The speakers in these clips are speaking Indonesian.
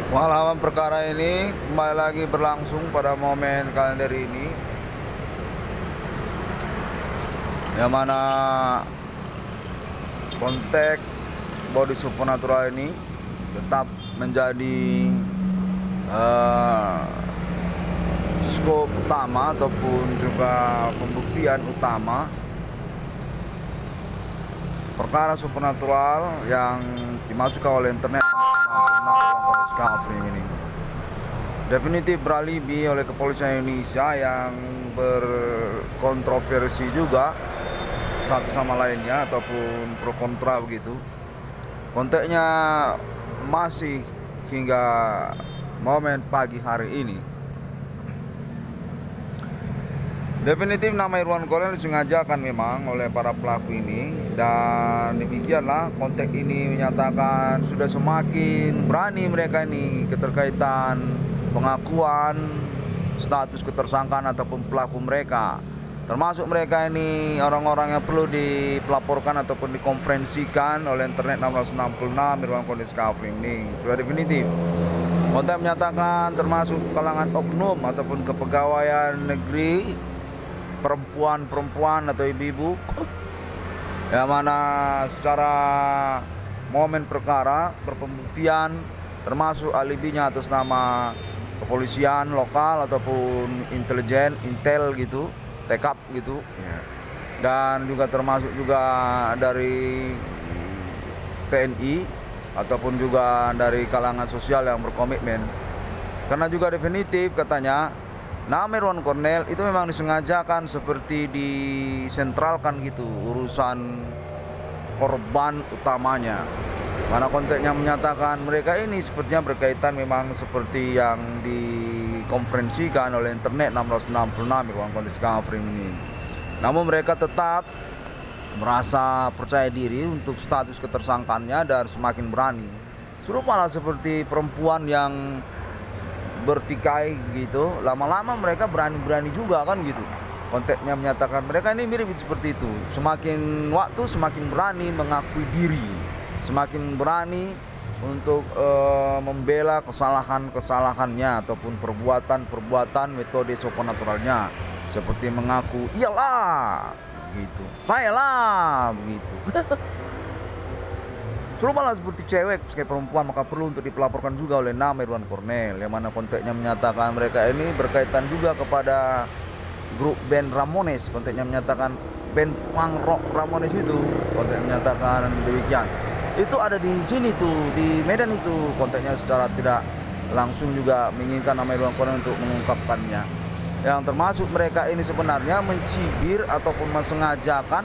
Pengalaman perkara ini kembali lagi berlangsung pada momen kalender ini, yang mana konteks body supernatural ini tetap menjadi skop utama ataupun juga pembuktian utama perkara supernatural yang dimasukkan oleh internet ini. Definitif beralibi oleh kepolisian Indonesia yang berkontroversi juga satu sama lainnya ataupun pro kontra begitu. Konteksnya masih hingga momen pagi hari ini. Definitif nama Irwan Kornel disengajakan memang oleh para pelaku ini, dan demikianlah konteks ini menyatakan sudah semakin berani mereka ini keterkaitan pengakuan status ketersangkaan ataupun pelaku mereka, termasuk mereka ini orang-orang yang perlu dilaporkan ataupun dikonferensikan oleh internet 666 Irwan Kornel ini sudah definitif. Konteks menyatakan termasuk kalangan oknum ataupun kepegawaian negeri, perempuan atau ibu-ibu, yang mana secara momen perkara berpembuktian termasuk alibinya atas nama kepolisian lokal ataupun intelijen, intel gitu, tekap gitu, dan juga termasuk juga dari TNI ataupun juga dari kalangan sosial yang berkomitmen. Karena juga definitif katanya nama Irwan Kornel itu memang disengajakan seperti disentralkan gitu urusan korban utamanya. Karena konteksnya menyatakan mereka ini sepertinya berkaitan memang seperti yang dikonferensikan oleh internet 666 Irwan Kornel ini. Namun mereka tetap merasa percaya diri untuk status ketersangkaannya dan semakin berani. Serupalah seperti perempuan yang bertikai gitu, lama-lama mereka berani juga kan gitu. Konteksnya menyatakan mereka ini mirip seperti itu. Semakin waktu semakin berani mengakui diri, semakin berani untuk membela kesalahannya ataupun perbuatan metode supernatural-nya, seperti mengaku iyalah begitu, saya lah begitu. Serupalah seperti cewek sebagai perempuan, maka perlu untuk dipelaporkan juga oleh nama Irwan Kornel, yang mana konteksnya menyatakan mereka ini berkaitan juga kepada grup band Ramones. Konteksnya menyatakan band punk rock Ramones itu, konteksnya menyatakan demikian. Itu ada di sini tuh, di Medan itu. Konteksnya secara tidak langsung juga menginginkan nama Irwan Kornel untuk mengungkapkannya, yang termasuk mereka ini sebenarnya mencibir ataupun mensengajakan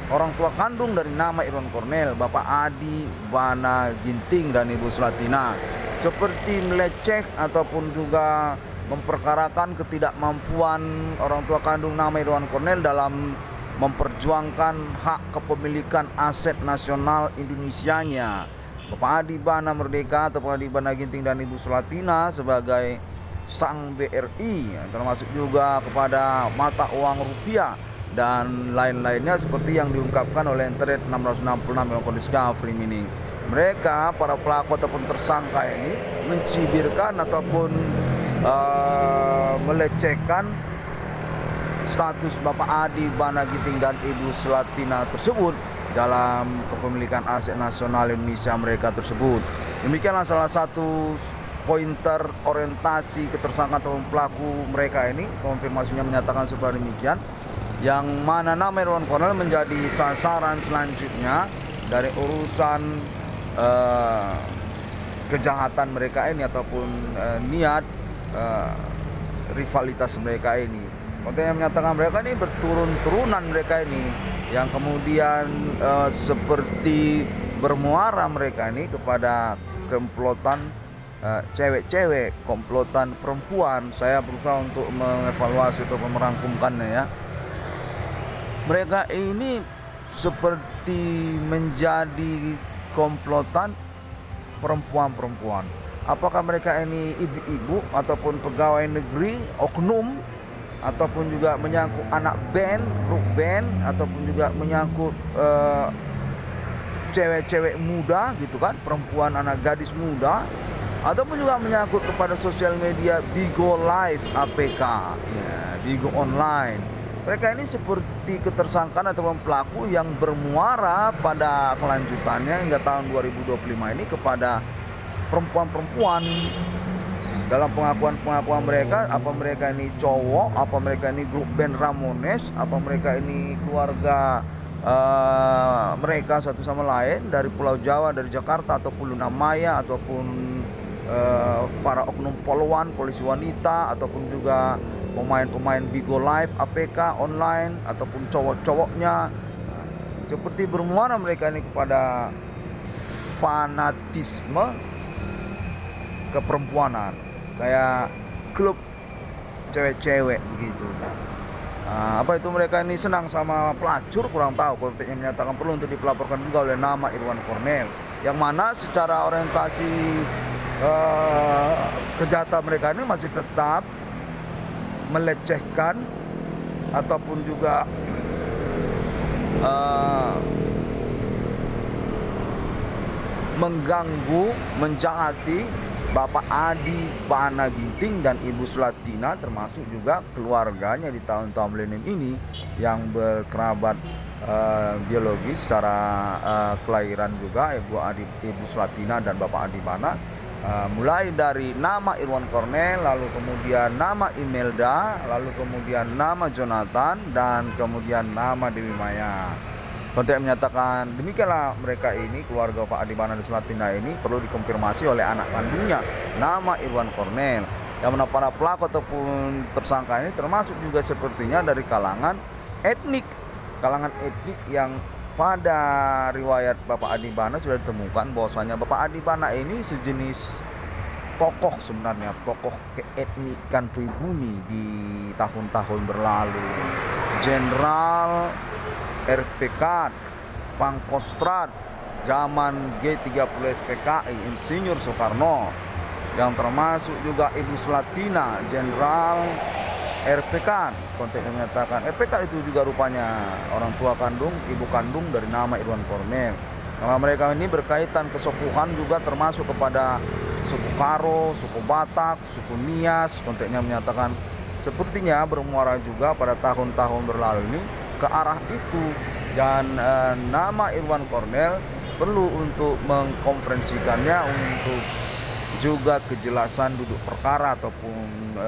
orang tua kandung dari nama Irwan Kornel, Bapak Adi Bana Ginting dan Ibu Sulatina, seperti meleceh ataupun juga memperkarakan ketidakmampuan orang tua kandung nama Irwan Kornel dalam memperjuangkan hak kepemilikan aset nasional Indonesianya. Bapak Adi Bana Merdeka atau Bapak Adi Bana Ginting dan Ibu Sulatina sebagai sang BRI, termasuk juga kepada mata uang rupiah dan lain-lainnya seperti yang diungkapkan oleh internet 666 yang Discovery Mining. Mereka para pelaku ataupun tersangka ini mencibirkan ataupun melecehkan status Bapak Adi Bana Ginting dan Ibu Sulatina tersebut dalam kepemilikan aset nasional Indonesia mereka tersebut. Demikianlah salah satu pointer orientasi ketersangkaan atau pelaku mereka ini. Konfirmasinya menyatakan seperti demikian, yang mana nama Irwan Kornel menjadi sasaran selanjutnya dari urusan kejahatan mereka ini ataupun niat rivalitas mereka ini. Konten yang menyatakan mereka ini berturun-turunan mereka ini, yang kemudian seperti bermuara mereka ini kepada komplotan cewek-cewek, komplotan perempuan. Saya berusaha untuk mengevaluasi atau merangkumkannya ya. Mereka ini seperti menjadi komplotan perempuan-perempuan. Apakah mereka ini ibu-ibu ataupun pegawai negeri, oknum, ataupun juga menyangkut anak band, grup band, ataupun juga menyangkut cewek-cewek muda gitu kan, perempuan, anak gadis muda ataupun juga menyangkut kepada sosial media Bigo Live APK, ya, Bigo Online. Mereka ini seperti ketersangkaan atau pelaku yang bermuara pada kelanjutannya hingga tahun 2025 ini kepada perempuan-perempuan. Dalam pengakuan mereka, apa mereka ini cowok, apa mereka ini grup band Ramones, apa mereka ini keluarga mereka satu sama lain dari Pulau Jawa, dari Jakarta, ataupun Luna Maya, ataupun para oknum poluan, polisi wanita, ataupun juga pemain-pemain Bigo Live APK online, ataupun cowok-cowoknya. Seperti bermuara mereka ini kepada fanatisme keperempuanan, kayak klub cewek-cewek begitu. Apa itu mereka ini senang sama pelacur, kurang tahu. Konteksnya menyatakan perlu untuk dipelaporkan juga oleh nama Irwan Cornel, yang mana secara orientasi kejahatan mereka ini masih tetap melecehkan ataupun juga mengganggu, menjahati Bapak Adi Bana Ginting dan Ibu Sulatina, termasuk juga keluarganya di tahun-tahun milenium ini yang berkerabat biologis secara kelahiran juga, Ibu Sulatina dan Bapak Adi Bana. Mulai dari nama Irwan Cornel, lalu kemudian nama Imelda, lalu kemudian nama Jonathan, dan kemudian nama Dewi Maya. Konteks menyatakan demikianlah mereka ini, keluarga Pak Adi Bana dan Sulatina ini perlu dikonfirmasi oleh anak kandungnya nama Irwan Cornel, yang mana para pelaku ataupun tersangka ini termasuk juga sepertinya dari kalangan etnik yang pada riwayat Bapak Adi Bana sudah ditemukan bahwasanya Bapak Adi Bana ini sejenis tokoh, sebenarnya tokoh keetnikan pribumi di tahun-tahun berlalu. Jenderal RPK Pangkostrat zaman G30 SPKI Insinyur Soekarno, yang termasuk juga Ibu Sulatina Jenderal RPK. Konteksnya menyatakan RPK itu juga rupanya orang tua kandung, ibu kandung dari nama Irwan Cornel. Karena mereka ini berkaitan kesukuan juga, termasuk kepada suku Karo, suku Batak, suku Nias. Konteksnya menyatakan sepertinya bermuara juga pada tahun-tahun berlalu ini ke arah itu, dan nama Irwan Cornel perlu untuk mengkonferensikannya untuk juga kejelasan duduk perkara ataupun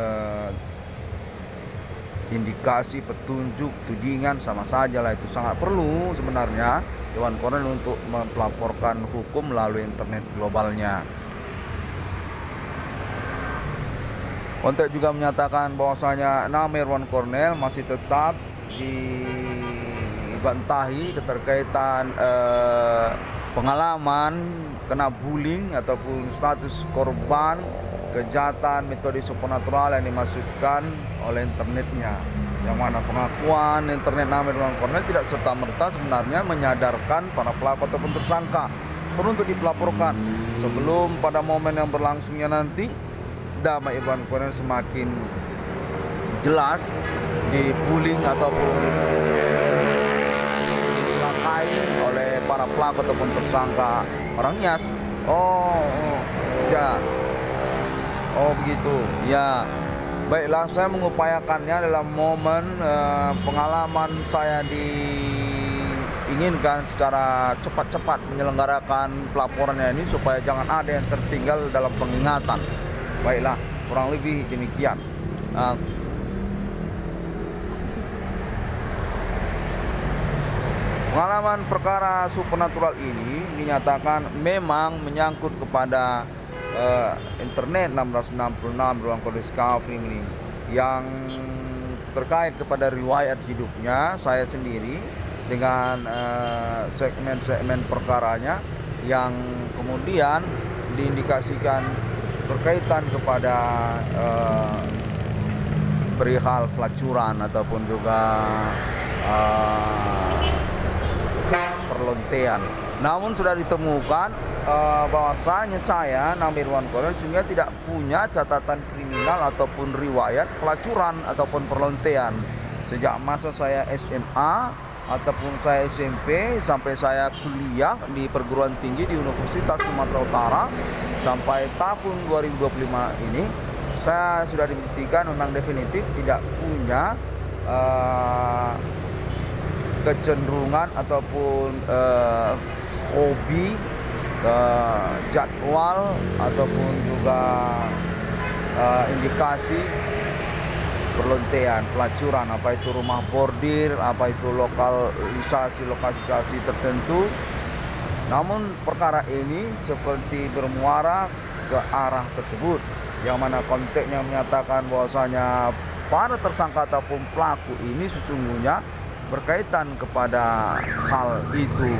indikasi, petunjuk, tudingan, sama saja lah, itu sangat perlu sebenarnya Irwan Cornel untuk melaporkan hukum melalui internet globalnya. Konteks juga menyatakan bahwasanya nama Irwan Cornel masih tetap dibantahi keterkaitan pengalaman kena bullying ataupun status korban kejahatan metode supernatural yang dimasukkan oleh internetnya, yang mana pengakuan internet nama Irwan Cornel tidak serta-merta sebenarnya menyadarkan para pelaku ataupun tersangka perlu untuk dipelaporkan sebelum pada momen yang berlangsungnya nanti nama Irwan Cornel semakin jelas dibullying ataupun dicelakai oleh para pelaku ataupun tersangka orang Nias. Begitu ya. Baiklah, saya mengupayakannya dalam momen pengalaman saya diinginkan secara cepat-cepat menyelenggarakan pelaporannya ini supaya jangan ada yang tertinggal dalam pengingatan. Baiklah, kurang lebih demikian. Pengalaman perkara supernatural ini dinyatakan memang menyangkut kepada internet 666 ruang kode Skafri ini, yang terkait kepada riwayat hidupnya saya sendiri dengan segmen-segmen perkaranya yang kemudian diindikasikan berkaitan kepada perihal pelacuran ataupun juga perlontean. Namun sudah ditemukan bahwasanya saya nama Irwan Cornel sehingga tidak punya catatan kriminal ataupun riwayat pelacuran ataupun perlontean. Sejak masa saya SMA ataupun saya SMP sampai saya kuliah di perguruan tinggi di Universitas Sumatera Utara sampai tahun 2025 ini, saya sudah dibuktikan memang definitif tidak punya kecenderungan ataupun hobi, jadwal ataupun juga indikasi perlontean, pelacuran, apa itu rumah bordir, apa itu lokalisasi tertentu. Namun perkara ini seperti bermuara ke arah tersebut, yang mana konteksnya menyatakan bahwasanya para tersangka ataupun pelaku ini sesungguhnya berkaitan kepada hal itu.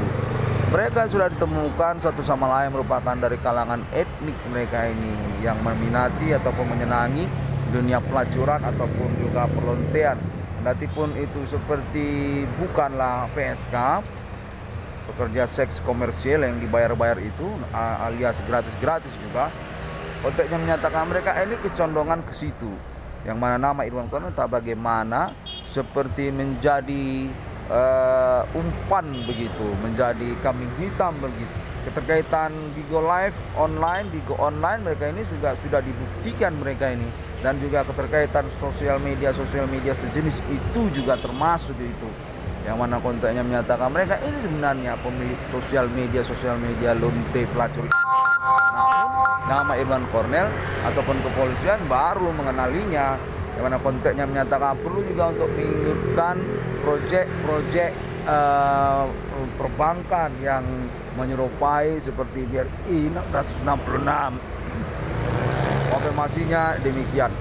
Mereka sudah ditemukan satu sama lain merupakan dari kalangan etnik mereka ini yang meminati ataupun menyenangi dunia pelacuran ataupun juga perlontean. Kendatipun itu seperti bukanlah PSK, pekerja seks komersial yang dibayar-bayar itu alias gratis-gratis juga. Konteksnya menyatakan mereka ini kecondongan ke situ, yang mana nama Irwan Cornel tak bagaimana seperti menjadi umpan begitu, menjadi kambing hitam begitu. Keterkaitan Bigo Live online, Bigo online mereka ini juga sudah dibuktikan mereka ini, dan juga keterkaitan sosial media sejenis itu juga termasuk itu, yang mana kontennya menyatakan mereka ini sebenarnya pemilik sosial media lonte pelacur. Namun nama Irwan Cornel ataupun kepolisian baru mengenalinya, yang mana konteksnya menyatakan perlu juga untuk mengikutkan proyek perbankan yang menyerupai seperti BRI 666. Konfirmasinya demikian.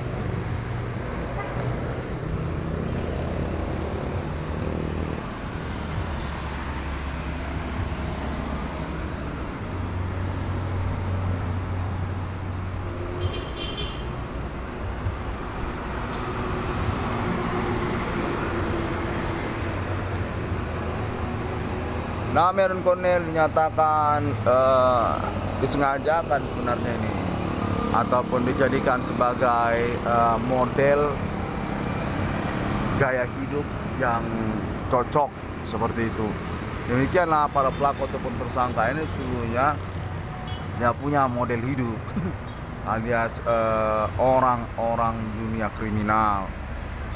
Nama Irwan Cornel dinyatakan disengajakan sebenarnya ini, ataupun dijadikan sebagai model gaya hidup yang cocok seperti itu. Demikianlah para pelaku ataupun tersangka ini sesungguhnya dia punya model hidup alias orang-orang dunia kriminal.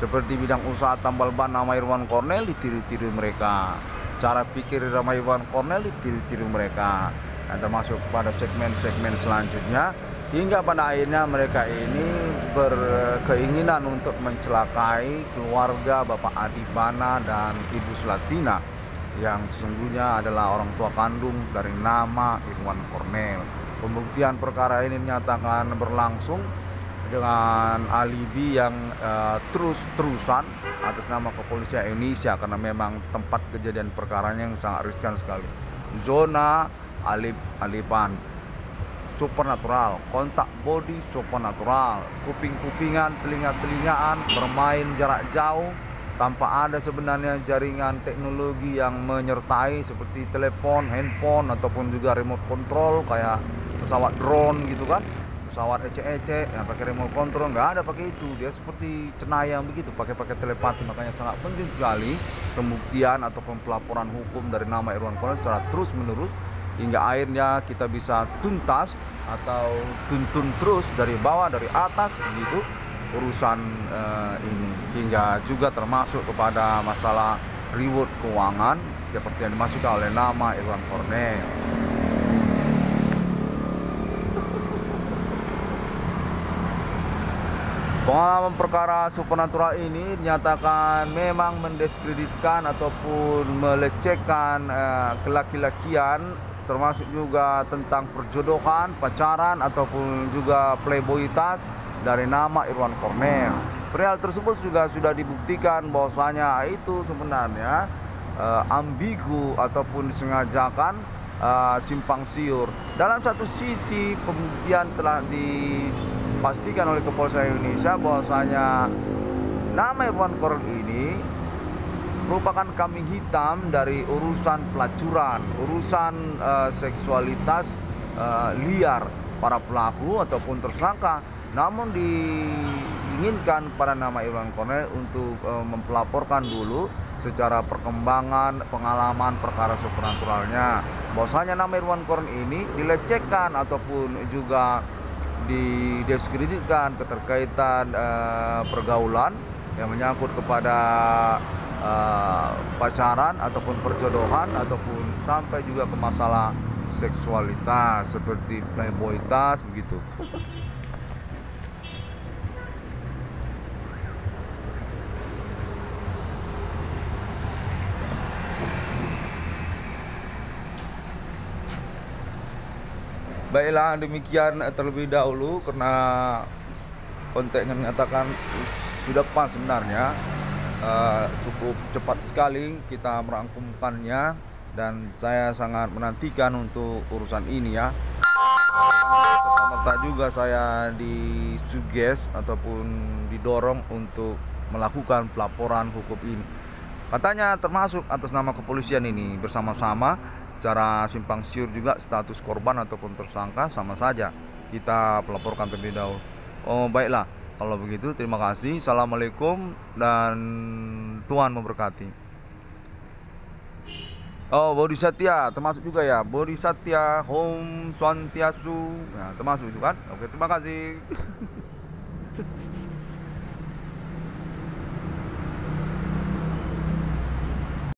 Seperti bidang usaha tambal ban nama Irwan Cornel ditiru-tiru mereka. Cara pikir nama Irwan Cornel ditiru-tiru mereka, dan termasuk pada segmen-segmen selanjutnya, hingga pada akhirnya mereka ini berkeinginan untuk mencelakai keluarga Bapak Adibana dan Ibu Sulatina, yang sesungguhnya adalah orang tua kandung dari nama Irwan Cornel. Pembuktian perkara ini dinyatakan berlangsung dengan alibi yang terus-terusan atas nama kepolisian Indonesia, karena memang tempat kejadian perkaranya yang sangat riskan sekali. Zona alipan supernatural, kontak body supernatural, kuping-kupingan, telinga-telingaan, bermain jarak jauh tanpa ada sebenarnya jaringan teknologi yang menyertai seperti telepon, handphone ataupun juga remote control kayak pesawat drone gitu kan. Pesawat ecek-ecek yang pakai remote control, nggak ada pakai itu. Dia seperti cenayang begitu, pakai telepati. Makanya sangat penting sekali pembuktian ataupun pelaporan hukum dari nama Irwan Cornel secara terus menerus hingga akhirnya kita bisa tuntas atau tuntun terus dari bawah, dari atas begitu urusan ini, sehingga juga termasuk kepada masalah reward keuangan seperti yang dimasukkan oleh nama Irwan Cornel. Pengalaman perkara supernatural ini dinyatakan memang mendiskreditkan ataupun melecehkan kelaki-lakian, termasuk juga tentang perjodohan, pacaran ataupun juga playboyitas dari nama Irwan Cornel. Perihal tersebut juga sudah dibuktikan bahwasanya itu sebenarnya ambigu ataupun disengajakan simpang siur. Dalam satu sisi pembuktian telah dipastikan oleh kepolisian Indonesia bahwasanya nama Irwan Cornel ini merupakan kambing hitam dari urusan pelacuran, urusan seksualitas liar para pelaku ataupun tersangka. Namun diinginkan pada nama Irwan Cornel untuk mempelaporkan dulu secara perkembangan pengalaman perkara supernaturalnya. Bahwasanya nama Irwan Cornel ini dilecehkan ataupun juga didiskreditkan keterkaitan pergaulan yang menyangkut kepada pacaran ataupun perjodohan ataupun sampai juga ke masalah seksualitas seperti playboyitas begitu. Baiklah, demikian terlebih dahulu karena kontennya menyatakan sudah pas sebenarnya. Cukup cepat sekali kita merangkumkannya dan saya sangat menantikan untuk urusan ini ya. Serta-merta juga saya disuggest ataupun didorong untuk melakukan pelaporan hukum ini. Katanya termasuk atas nama kepolisian ini bersama-sama, secara simpang siur juga status korban ataupun tersangka sama saja. Kita pelaporkan terlebih dahulu. Oh baiklah, kalau begitu terima kasih. Assalamualaikum dan Tuhan memberkati. Oh, Bodhisatya termasuk juga ya. Bodhisatya Om Swantiastu. Nah, termasuk itu kan. Oke, terima kasih.